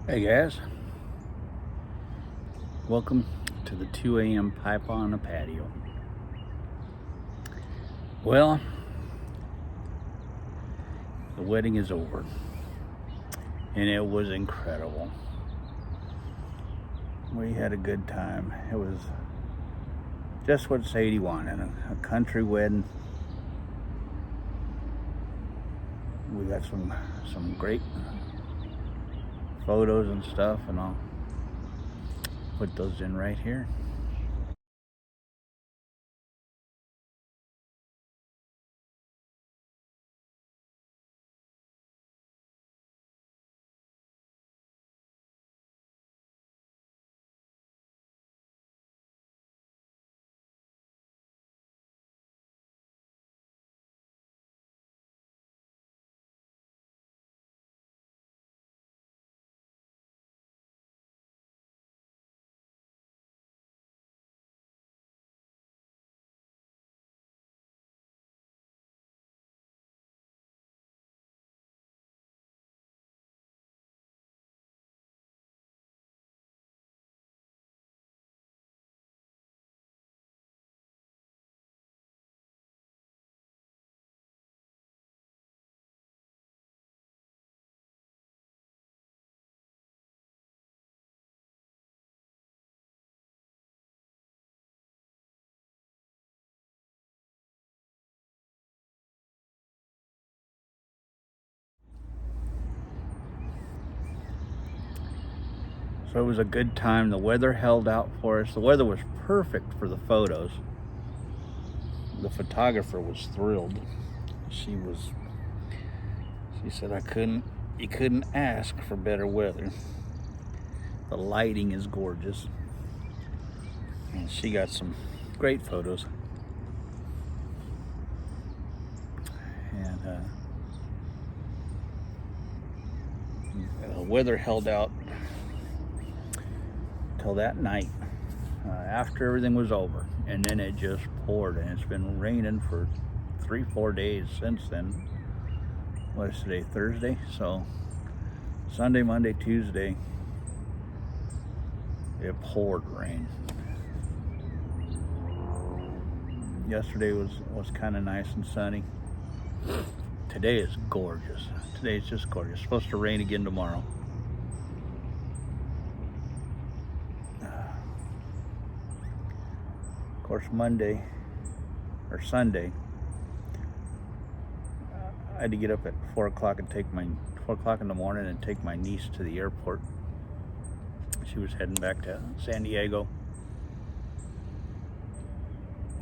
Hey guys, welcome to the 2 a.m. pipe on the patio. Well, the wedding is over and it was incredible. We had a good time. It was just what Sadie wanted, a country wedding. We got some great photos and stuff, and I'll put those in right here. So it was a good time. The weather held out for us. The weather was perfect for the photos. The photographer was thrilled. She said you couldn't ask for better weather. The lighting is gorgeous. And she got some great photos. And the weather held out till that night, after everything was over, and then it just poured, and it's been raining for 3-4 days since then. What is today? Thursday. So Sunday, Monday, Tuesday, it poured rain. Yesterday was kind of nice and sunny. Today is gorgeous. Today's just gorgeous. It's supposed to rain again tomorrow. Of course, Monday or Sunday, I had to get up at 4 o'clock and 4 o'clock in the morning and take my niece to the airport. She was heading back to San Diego,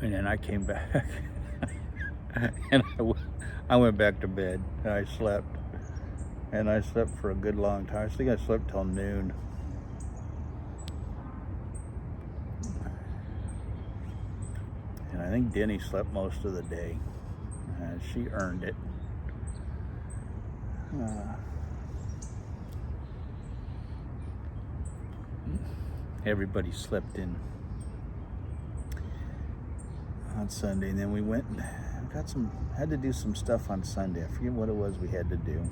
and then I came back and I went back to bed. And I slept for a good long time. I think I slept till noon. And I think Denny slept most of the day. She earned it. Everybody slept in on Sunday, and then we went and had to do some stuff on Sunday. I forget what it was we had to do.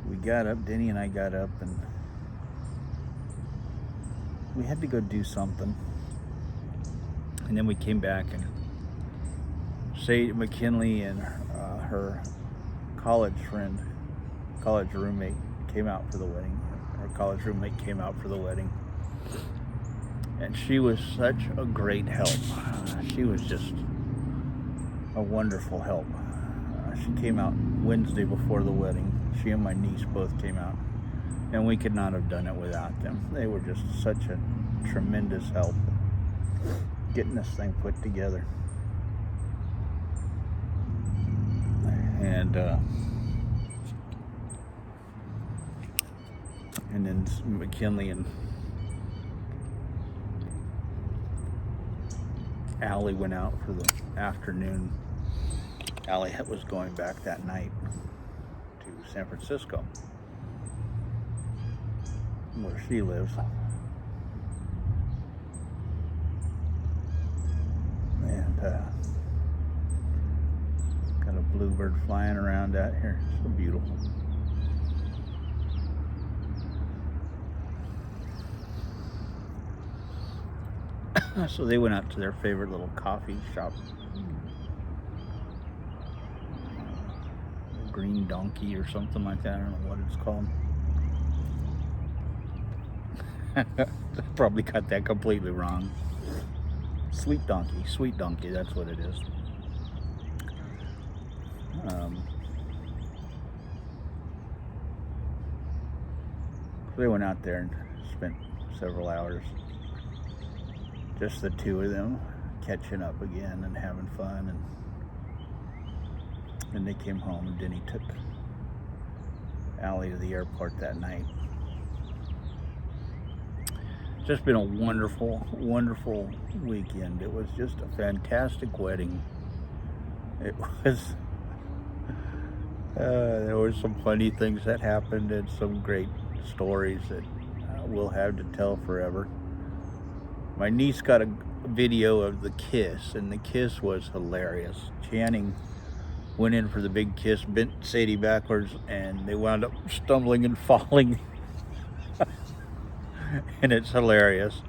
We got up, Denny and I got up, and we had to go do something. And then we came back, and Sadie McKinley and her college roommate came out for the wedding. Her college roommate came out for the wedding. And she was such a great help. She was just a wonderful help. She came out Wednesday before the wedding. She and my niece both came out. And we could not have done it without them. They were just such a tremendous help getting this thing put together. and then McKinley and Allie went out for the afternoon. Allie was going back that night to San Francisco, where she lives. And got a bluebird flying around out here. So beautiful. So they went out to their favorite little coffee shop, Green Donkey or something like that. I don't know what it's called. Probably got that completely wrong. Sweet Donkey, that's what it is. So they went out there and spent several hours, just the two of them, catching up again and having fun. And then they came home, and Denny took Allie to the airport that night. Just been a wonderful, wonderful weekend. It was just a fantastic wedding. It was, there were some funny things that happened and some great stories that we'll have to tell forever. My niece got a video of the kiss, and the kiss was hilarious. Channing went in for the big kiss, bent Sadie backwards, and they wound up stumbling and falling. And it's hilarious,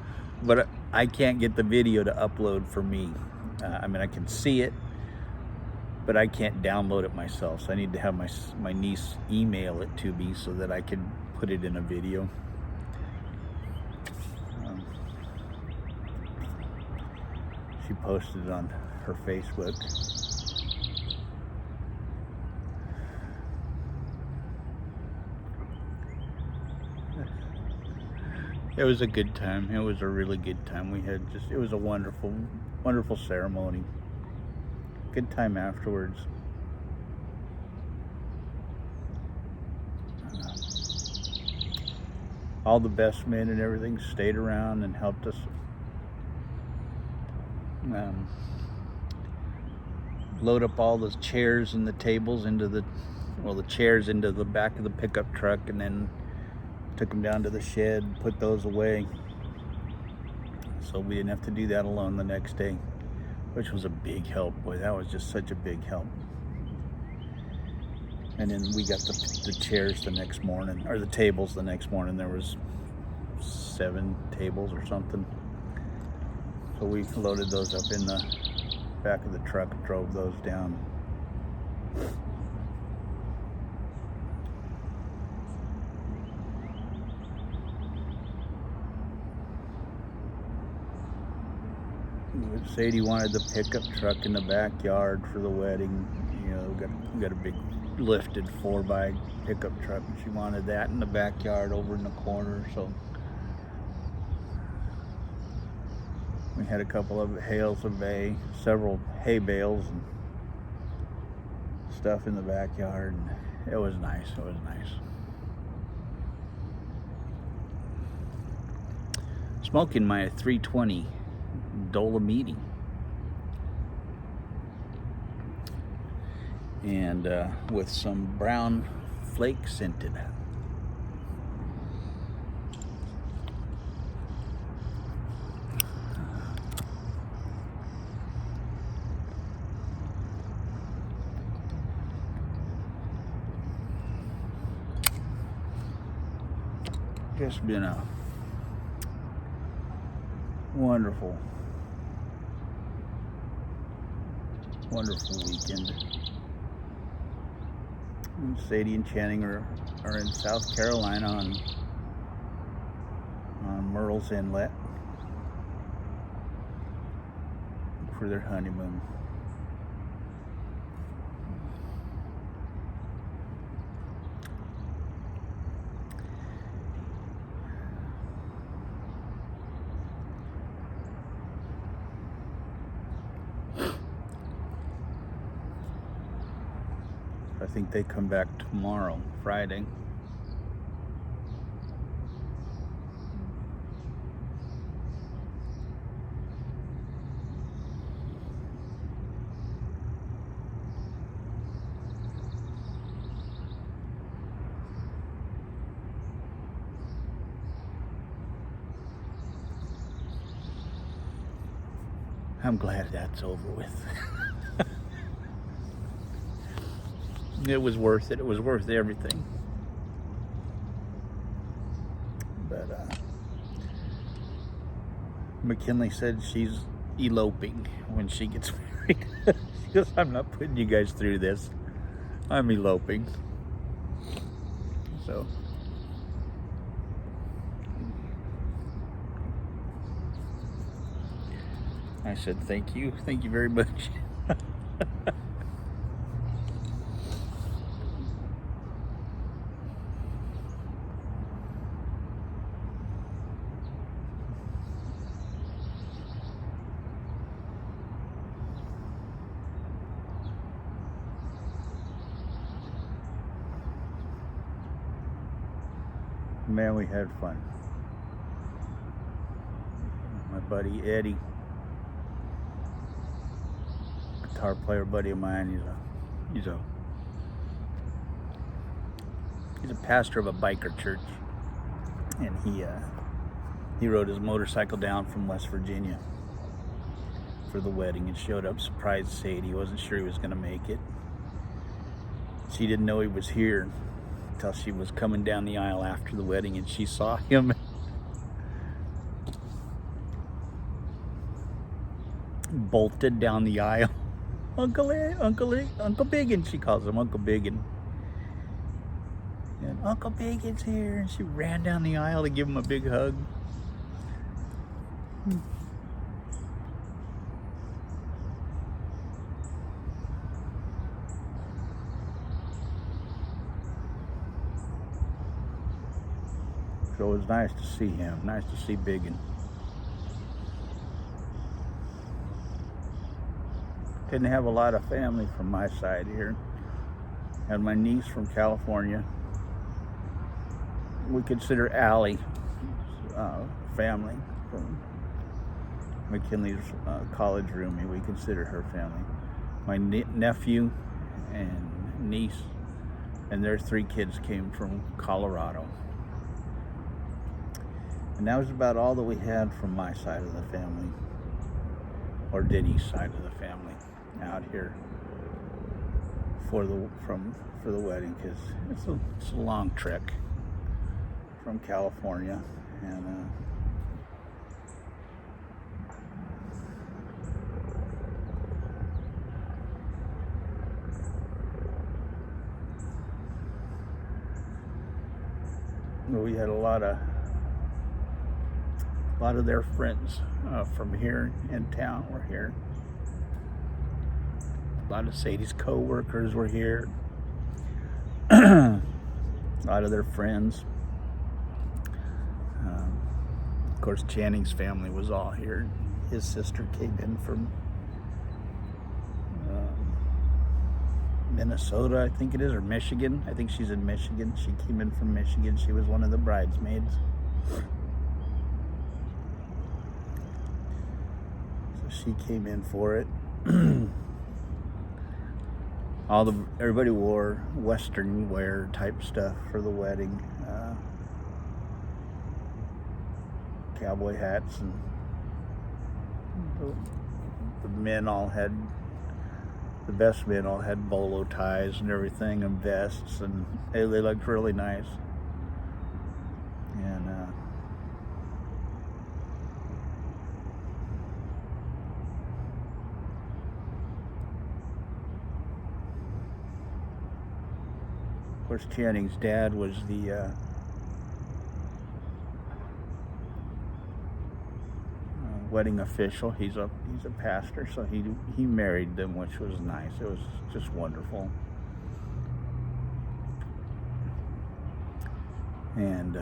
but I can't get the video to upload for me. I mean, I can see it, but I can't download it myself. So I need to have my niece email it to me so that I can put it in a video. She posted it on her Facebook. It was a good time. It was a really good time. It was a wonderful, wonderful ceremony. Good time afterwards. All the best men and everything stayed around and helped us load up all the chairs and the tables into the chairs into the back of the pickup truck, and then took them down to the shed, put those away, so we didn't have to do that alone the next day, which was a big help. Boy, that was just such a big help. And then we got the chairs the next morning, or the tables the next morning. There was 7 tables or something, so we loaded those up in the back of the truck, drove those down. Sadie wanted the pickup truck in the backyard for the wedding. You know, we got a big lifted 4x pickup truck, and she wanted that in the backyard over in the corner. So we had a couple of bales of hay, several hay bales and stuff in the backyard, and it was nice. It was nice. Smoking my 320 Dolomiti, and with some brown flake scented. Just been a wonderful weekend. And Sadie and Channing are in South Carolina on Murrells Inlet for their honeymoon. I think they come back tomorrow, Friday. I'm glad that's over with. It was worth it. It was worth everything. But McKinley said she's eloping when she gets married. She goes, I'm not putting you guys through this. I'm eloping. So I said, thank you very much. Man, we had fun. My buddy Eddie, guitar player buddy of mine, he's a pastor of a biker church, and he rode his motorcycle down from West Virginia for the wedding and showed up, surprised Sadie. He wasn't sure he was going to make it. She didn't know he was here until she was coming down the aisle after the wedding, and she saw him. Bolted down the aisle. Uncle Biggin, she calls him Uncle Biggin. And Uncle Biggin's here, and she ran down the aisle to give him a big hug. So it was nice to see him, nice to see Biggin. Didn't have a lot of family from my side here. Had my niece from California. We consider Allie family from McKinley's college roomie. We consider her family. My nephew and niece and their 3 kids came from Colorado. And that was about all that we had from my side of the family, or Denny's side of the family, out here for the wedding, because it's a long trek from California, and we had a lot of their friends from here in town were here. A lot of Sadie's co-workers were here. A lot of their friends. Of course, Channing's family was all here. His sister came in from Minnesota, I think it is, or Michigan. I think she's in Michigan. She came in from Michigan. She was one of the bridesmaids. So she came in for it. Everybody wore Western wear type stuff for the wedding. Cowboy hats, and the best men all had bolo ties and everything, and vests, and they looked really nice. And of course, Channing's dad was the wedding official. He's a pastor, so he married them, which was nice. It was just wonderful. And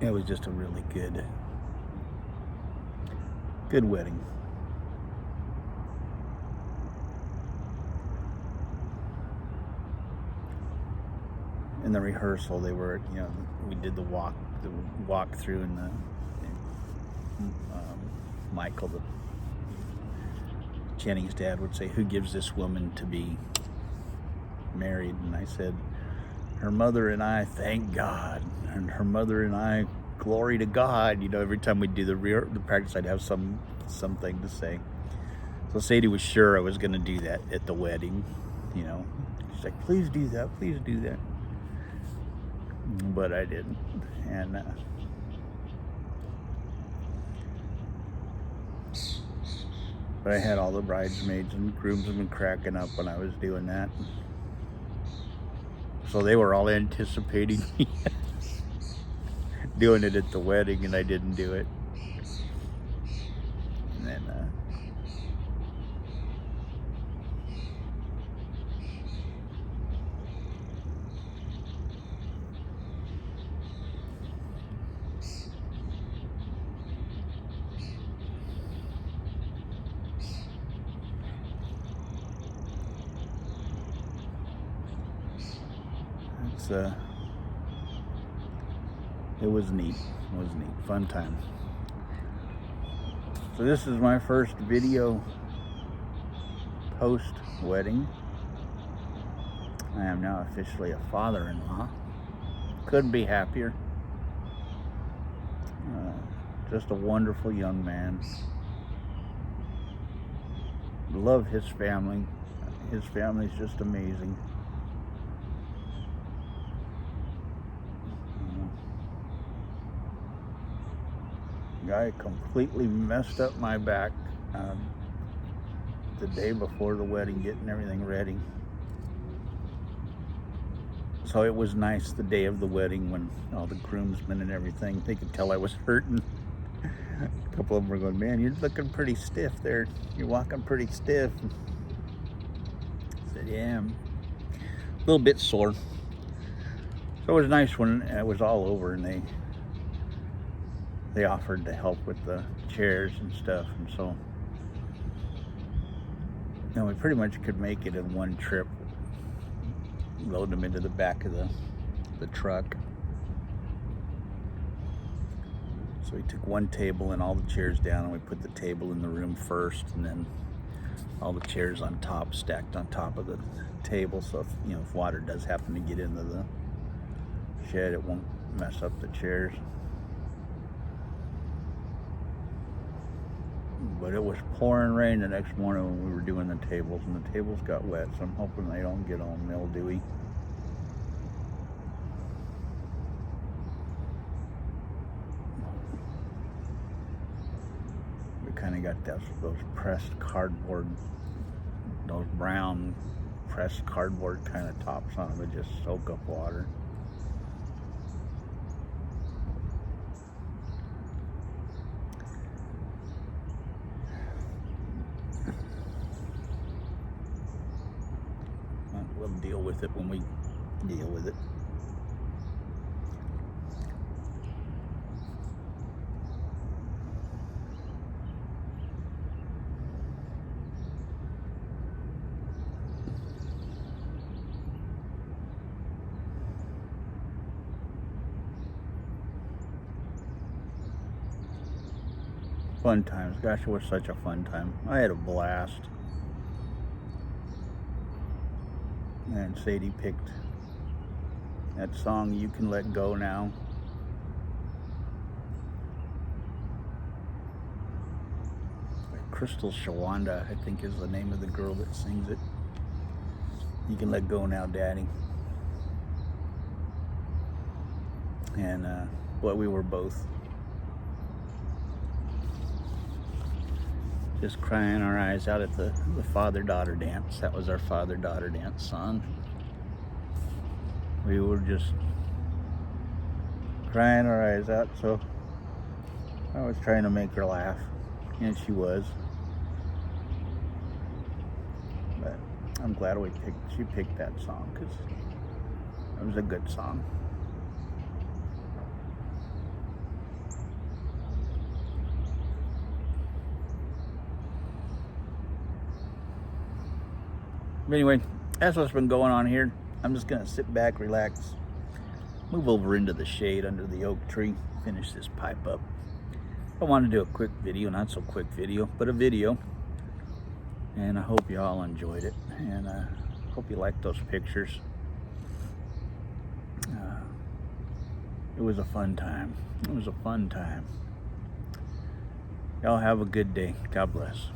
it was just a really good wedding. In the rehearsal, they were, we did the walk through, and Michael, Jenny's dad, would say, "Who gives this woman to be married?" And I said, "Her mother and I, thank God, and her mother and I, glory to God." Every time we do the practice, I'd have something to say. So Sadie was sure I was going to do that at the wedding. She's like, "Please do that, please do that." But I didn't. And but I had all the bridesmaids and groomsmen cracking up when I was doing that. So they were all anticipating me doing it at the wedding, and I didn't do it. And then it was neat. It was neat. Fun time. So this is my first video post-wedding. I am now officially a father-in-law. Couldn't be happier. Just a wonderful young man. Love his family. His family's just amazing. Guy completely messed up my back the day before the wedding, getting everything ready. So it was nice the day of the wedding when all the groomsmen and everything, they could tell I was hurting. A couple of them were going, "Man, you're looking pretty stiff there. You're walking pretty stiff." I said, "Yeah, I'm a little bit sore." So it was nice when it was all over and they offered to help with the chairs and stuff, and so we pretty much could make it in one trip, load them into the back of the truck. So we took one table and all the chairs down, and we put the table in the room first, and then all the chairs on top, stacked on top of the table, so if water does happen to get into the shed, it won't mess up the chairs. But it was pouring rain the next morning when we were doing the tables, and the tables got wet, so I'm hoping they don't get all mildewy. We kind of got those pressed cardboard, those brown pressed cardboard kind of tops on them that just soak up water. We'll deal with it when we deal with it. Fun times. Gosh, it was such a fun time. I had a blast. And Sadie picked that song, "You Can Let Go Now." Crystal Shawanda, I think, is the name of the girl that sings it. "You Can Let Go Now, Daddy." And boy, we were both just crying our eyes out at the father-daughter dance. That was our father-daughter dance song. We were just crying our eyes out, so I was trying to make her laugh, and she was. But I'm glad she picked that song, because it was a good song. But anyway, that's what's been going on here. I'm just gonna sit back, relax, move over into the shade under the oak tree, finish this pipe up. I want to do a quick video, not so quick video, but a video. And I hope you all enjoyed it, and I hope you liked those pictures. It was a fun time. It was a fun time. Y'all have a good day. God bless.